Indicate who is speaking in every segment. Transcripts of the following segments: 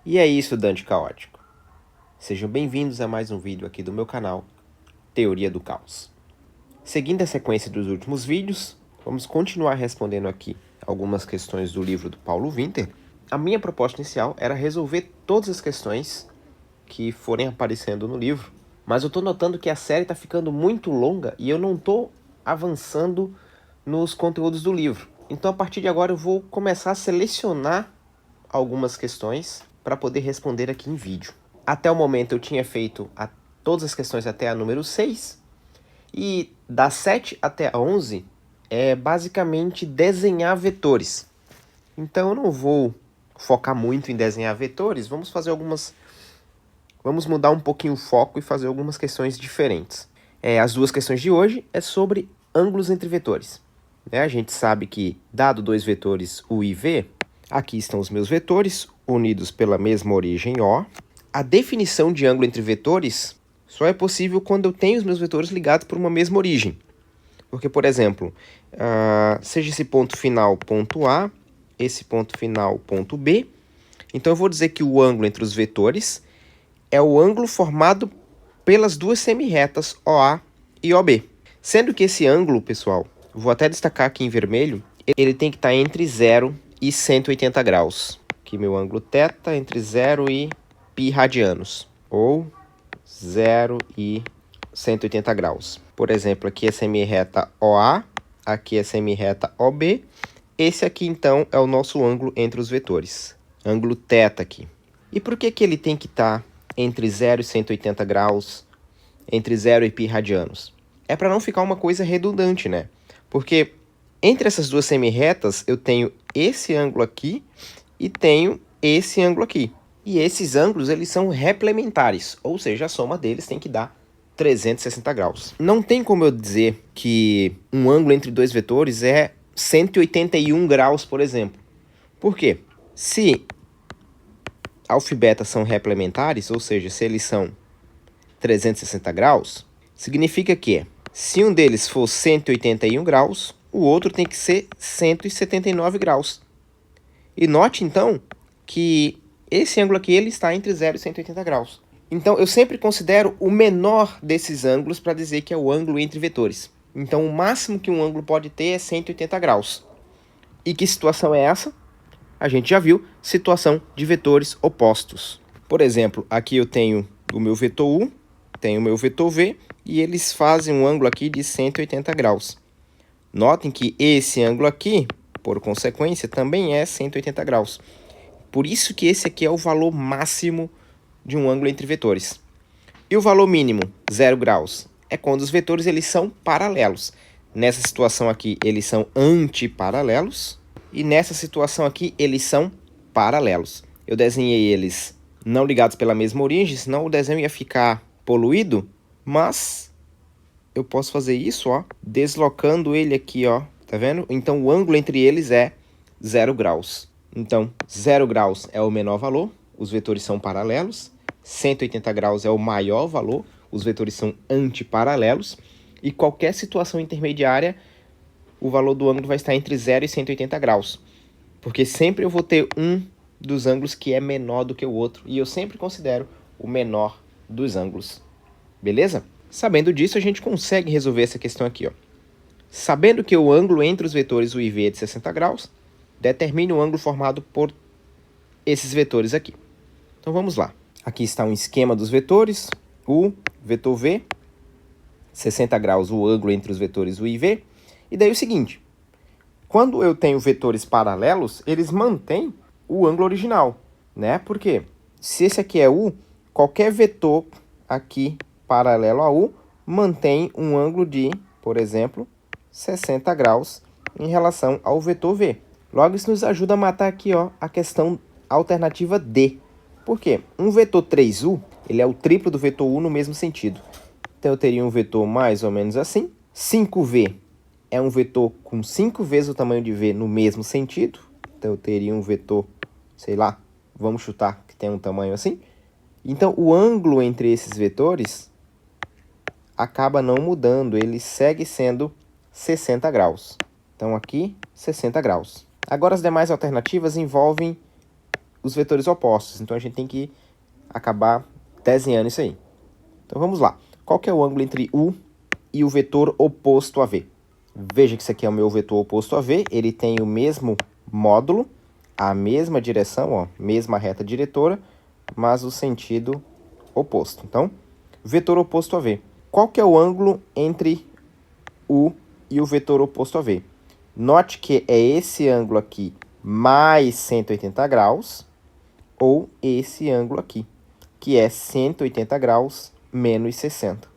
Speaker 1: E aí, estudante caótico? Sejam bem-vindos a mais um vídeo aqui do meu canal, Teoria do Caos. Seguindo a sequência dos últimos vídeos, vamos continuar respondendo aqui algumas questões do livro do Paulo Winter. A minha proposta inicial era resolver todas as questões que forem aparecendo no livro, mas eu estou notando que a série está ficando muito longa e eu não estou avançando nos conteúdos do livro. Então, a partir de agora, eu vou começar a selecionar algumas questões para poder responder aqui em vídeo. Até o momento eu tinha feito todas as questões até a número 6, e das 7 até a 11 é basicamente desenhar vetores. Então eu não vou focar muito em desenhar vetores, vamos mudar um pouquinho o foco e fazer algumas questões diferentes. As duas questões de hoje é sobre ângulos entre vetores. A gente sabe que, dado dois vetores U e V, aqui estão os meus vetores, unidos pela mesma origem O. A definição de ângulo entre vetores só é possível quando eu tenho os meus vetores ligados por uma mesma origem. Porque, por exemplo, seja esse ponto final ponto A, esse ponto final ponto B, então eu vou dizer que o ângulo entre os vetores é o ângulo formado pelas duas semirretas OA e OB. Sendo que esse ângulo, pessoal, vou até destacar aqui em vermelho, ele tem que estar entre 0 e 180 graus. Aqui meu ângulo θ entre 0 e π radianos, ou 0 e 180 graus. Por exemplo, aqui é semirreta OA, aqui é semirreta OB. Esse aqui, então, é o nosso ângulo entre os vetores. Ângulo θ aqui. E por que ele tem que estar entre 0 e 180 graus, entre 0 e π radianos? É para não ficar uma coisa redundante, né? Porque entre essas duas semirretas, eu tenho esse ângulo aqui e tenho esse ângulo aqui. E esses ângulos, eles são replementares, ou seja, a soma deles tem que dar 360 graus. Não tem como eu dizer que um ângulo entre dois vetores é 181 graus, por exemplo. Por quê? Se alfa e beta são replementares, ou seja, se eles são 360 graus, significa que se um deles for 181 graus, o outro tem que ser 179 graus. E note, então, que esse ângulo aqui ele está entre 0 e 180 graus. Então, eu sempre considero o menor desses ângulos para dizer que é o ângulo entre vetores. Então, o máximo que um ângulo pode ter é 180 graus. E que situação é essa? A gente já viu, situação de vetores opostos. Por exemplo, aqui eu tenho o meu vetor U, tenho o meu vetor V, e eles fazem um ângulo aqui de 180 graus. Notem que esse ângulo aqui, por consequência, também é 180 graus. Por isso que esse aqui é o valor máximo de um ângulo entre vetores. E o valor mínimo, 0 graus, é quando os vetores eles são paralelos. Nessa situação aqui, eles são antiparalelos. E nessa situação aqui, eles são paralelos. Eu desenhei eles não ligados pela mesma origem, senão o desenho ia ficar poluído. Mas eu posso fazer isso, ó, deslocando ele aqui, ó. Tá vendo? Então, o ângulo entre eles é 0 graus. Então, 0 graus é o menor valor, os vetores são paralelos. 180 graus é o maior valor, os vetores são antiparalelos. E qualquer situação intermediária, o valor do ângulo vai estar entre 0 e 180 graus. Porque sempre eu vou ter um dos ângulos que é menor do que o outro. E eu sempre considero o menor dos ângulos. Beleza? Sabendo disso, a gente consegue resolver essa questão aqui, ó. Sabendo que o ângulo entre os vetores U e V é de 60 graus, determine o ângulo formado por esses vetores aqui. Então vamos lá. Aqui está um esquema dos vetores. U, vetor V, 60 graus o ângulo entre os vetores U e V. E daí o seguinte, quando eu tenho vetores paralelos, eles mantêm o ângulo original, né? Porque se esse aqui é U, qualquer vetor aqui paralelo a U mantém um ângulo de, por exemplo, 60 graus em relação ao vetor V. Logo, isso nos ajuda a matar aqui, ó, a questão alternativa D. Por quê? Um vetor 3U, ele é o triplo do vetor U no mesmo sentido. Então, eu teria um vetor mais ou menos assim. 5V é um vetor com 5 vezes o tamanho de V no mesmo sentido. Então, eu teria um vetor, sei lá, vamos chutar que tem um tamanho assim. Então, o ângulo entre esses vetores acaba não mudando, ele segue sendo 60 graus. Então, aqui, 60 graus. Agora, as demais alternativas envolvem os vetores opostos. Então, a gente tem que acabar desenhando isso aí. Então, vamos lá. Qual que é o ângulo entre U e o vetor oposto a V? Veja que isso aqui é o meu vetor oposto a V. Ele tem o mesmo módulo, a mesma direção, ó, mesma reta diretora, mas o sentido oposto. Então, vetor oposto a V. Qual que é o ângulo entre U e o vetor oposto a V? Note que é esse ângulo aqui mais 180 graus, ou esse ângulo aqui, que é 180 graus menos 60.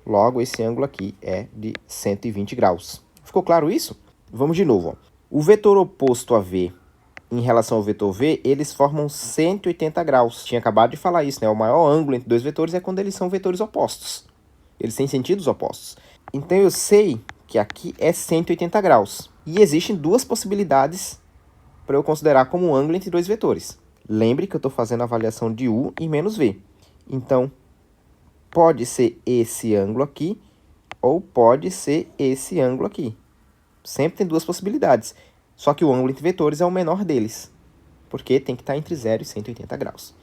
Speaker 1: Logo, esse ângulo aqui é de 120 graus. Ficou claro isso? Vamos de novo. Ó. O vetor oposto a V em relação ao vetor V, eles formam 180 graus. Tinha acabado de falar isso, né? O maior ângulo entre dois vetores é quando eles são vetores opostos. Eles têm sentidos opostos. Então, eu sei que aqui é 180 graus. E existem duas possibilidades para eu considerar como um ângulo entre dois vetores. Lembre que eu estou fazendo a avaliação de U e menos V. Então, pode ser esse ângulo aqui ou pode ser esse ângulo aqui. Sempre tem duas possibilidades. Só que o ângulo entre vetores é o menor deles, porque tem que estar entre 0 e 180 graus.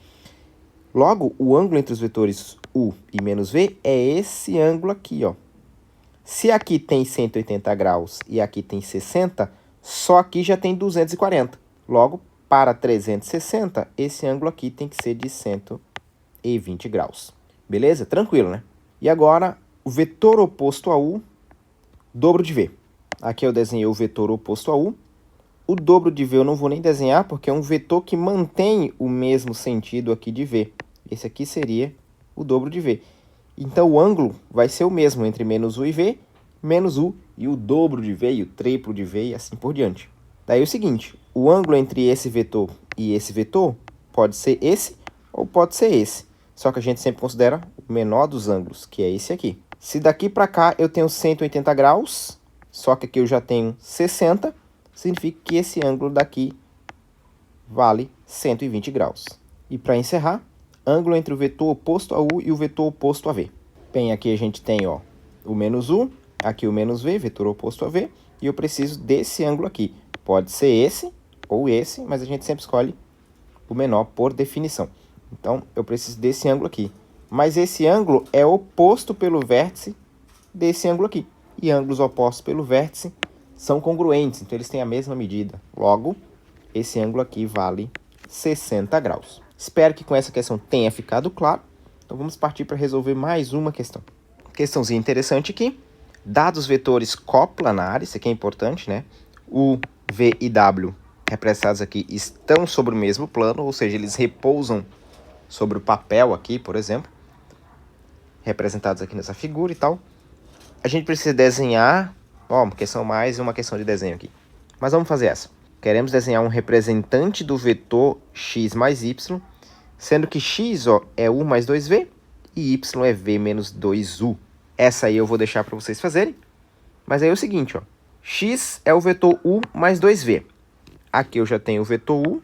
Speaker 1: Logo, o ângulo entre os vetores U e menos V é esse ângulo aqui, ó. Se aqui tem 180 graus e aqui tem 60, só aqui já tem 240. Logo, para 360, esse ângulo aqui tem que ser de 120 graus. Beleza? Tranquilo, né? E agora, o vetor oposto a U, dobro de V. Aqui eu desenhei o vetor oposto a U. O dobro de V eu não vou nem desenhar, porque é um vetor que mantém o mesmo sentido aqui de V. Esse aqui seria o dobro de V. Então, o ângulo vai ser o mesmo entre menos U e V, menos U e o dobro de V, e o triplo de V, e assim por diante. Daí o seguinte, o ângulo entre esse vetor e esse vetor pode ser esse ou pode ser esse. Só que a gente sempre considera o menor dos ângulos, que é esse aqui. Se daqui para cá eu tenho 180 graus, só que aqui eu já tenho 60, significa que esse ângulo daqui vale 120 graus. E para encerrar, ângulo entre o vetor oposto a U e o vetor oposto a V. Bem, aqui a gente tem ó, o menos U, aqui o menos V, vetor oposto a V, e eu preciso desse ângulo aqui. Pode ser esse ou esse, mas a gente sempre escolhe o menor por definição. Então, eu preciso desse ângulo aqui. Mas esse ângulo é oposto pelo vértice desse ângulo aqui. E ângulos opostos pelo vértice são congruentes, então eles têm a mesma medida. Logo, esse ângulo aqui vale 60 graus. Espero que com essa questão tenha ficado claro. Então, vamos partir para resolver mais uma questão. Questãozinha interessante aqui. Dados os vetores coplanares, isso aqui é importante, né? U, V e W representados aqui estão sobre o mesmo plano, ou seja, eles repousam sobre o papel aqui, por exemplo, representados aqui nessa figura e tal. A gente precisa desenhar, ó, uma questão mais e uma questão de desenho aqui. Mas vamos fazer essa. Queremos desenhar um representante do vetor x mais y, sendo que x ó, é u mais 2v e y é v menos 2u. Essa aí eu vou deixar para vocês fazerem. Mas aí é o seguinte, ó, x é o vetor u mais 2v. Aqui eu já tenho o vetor u.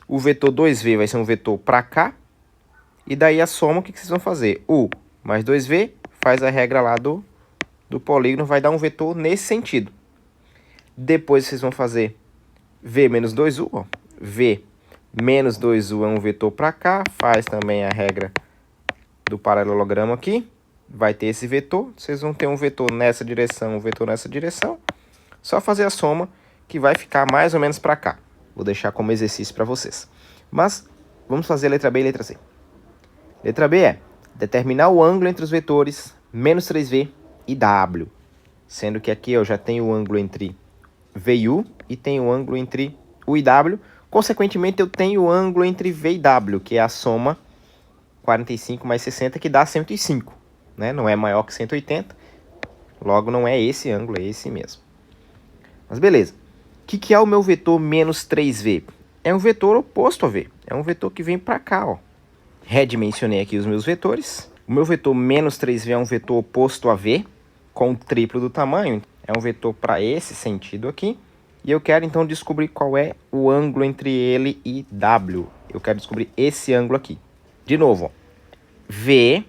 Speaker 1: O vetor 2v vai ser um vetor para cá. E daí a soma, o que vocês vão fazer? U mais 2v faz a regra lá do polígono, vai dar um vetor nesse sentido. Depois vocês vão fazer v menos 2u. Ó. V menos 2u é um vetor para cá. Faz também a regra do paralelogramo aqui. Vai ter esse vetor. Vocês vão ter um vetor nessa direção, um vetor nessa direção. Só fazer a soma que vai ficar mais ou menos para cá. Vou deixar como exercício para vocês. Mas vamos fazer a letra B e letra C. Letra B é determinar o ângulo entre os vetores menos 3v e w. Sendo que aqui eu já tenho o ângulo entre v e u e tenho o ângulo entre u e w. Consequentemente, eu tenho o ângulo entre v e w, que é a soma 45 mais 60, que dá 105. Né? Não é maior que 180. Logo, não é esse ângulo, é esse mesmo. Mas beleza. O que é o meu vetor menos 3v? É um vetor oposto a v. É um vetor que vem para cá, ó. Redimensionei aqui os meus vetores. O meu vetor menos 3v é um vetor oposto a v, com o triplo do tamanho. É um vetor para esse sentido aqui. E eu quero, então, descobrir qual é o ângulo entre ele e w. Eu quero descobrir esse ângulo aqui. De novo, ó. V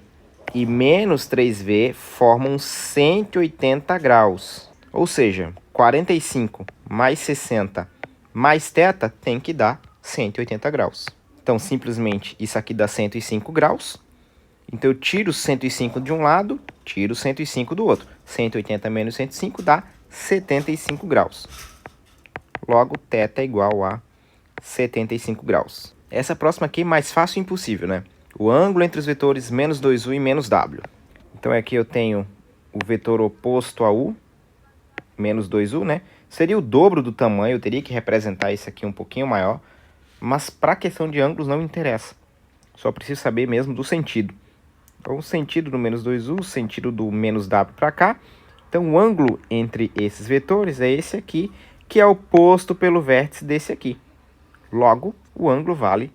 Speaker 1: e menos 3v formam 180 graus. Ou seja, 45 mais 60 mais θ tem que dar 180 graus. Então, simplesmente, isso aqui dá 105 graus. Então, eu tiro 105 de um lado, tiro 105 do outro. 180 menos 105 dá 75 graus. Logo, θ é igual a 75 graus. Essa próxima aqui é mais fácil impossível, né? O ângulo entre os vetores menos 2u e menos w. Então, aqui eu tenho o vetor oposto a u, menos 2u, né? Seria o dobro do tamanho, eu teria que representar isso aqui um pouquinho maior. Mas para a questão de ângulos não interessa. Só preciso saber mesmo do sentido. Então, o sentido do menos 2u, o sentido do menos w para cá. Então, o ângulo entre esses vetores é esse aqui, que é oposto pelo vértice desse aqui. Logo, o ângulo vale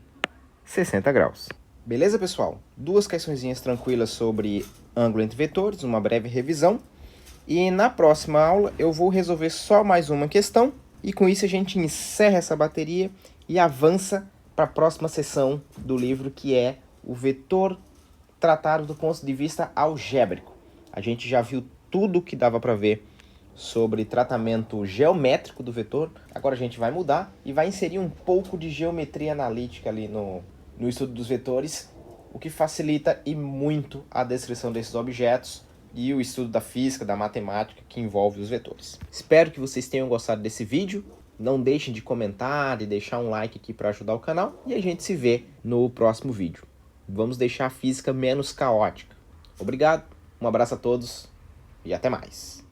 Speaker 1: 60 graus. Beleza, pessoal? Duas questõezinhas tranquilas sobre ângulo entre vetores, uma breve revisão. E na próxima aula eu vou resolver só mais uma questão. E com isso a gente encerra essa bateria e avança para a próxima seção do livro, que é o vetor tratado do ponto de vista algébrico. A gente já viu tudo que dava para ver sobre tratamento geométrico do vetor. Agora a gente vai mudar e vai inserir um pouco de geometria analítica ali no estudo dos vetores, o que facilita e muito a descrição desses objetos e o estudo da física, da matemática que envolve os vetores. Espero que vocês tenham gostado desse vídeo. Não deixem de comentar e deixar um like aqui para ajudar o canal. E a gente se vê no próximo vídeo. Vamos deixar a física menos caótica. Obrigado, um abraço a todos e até mais.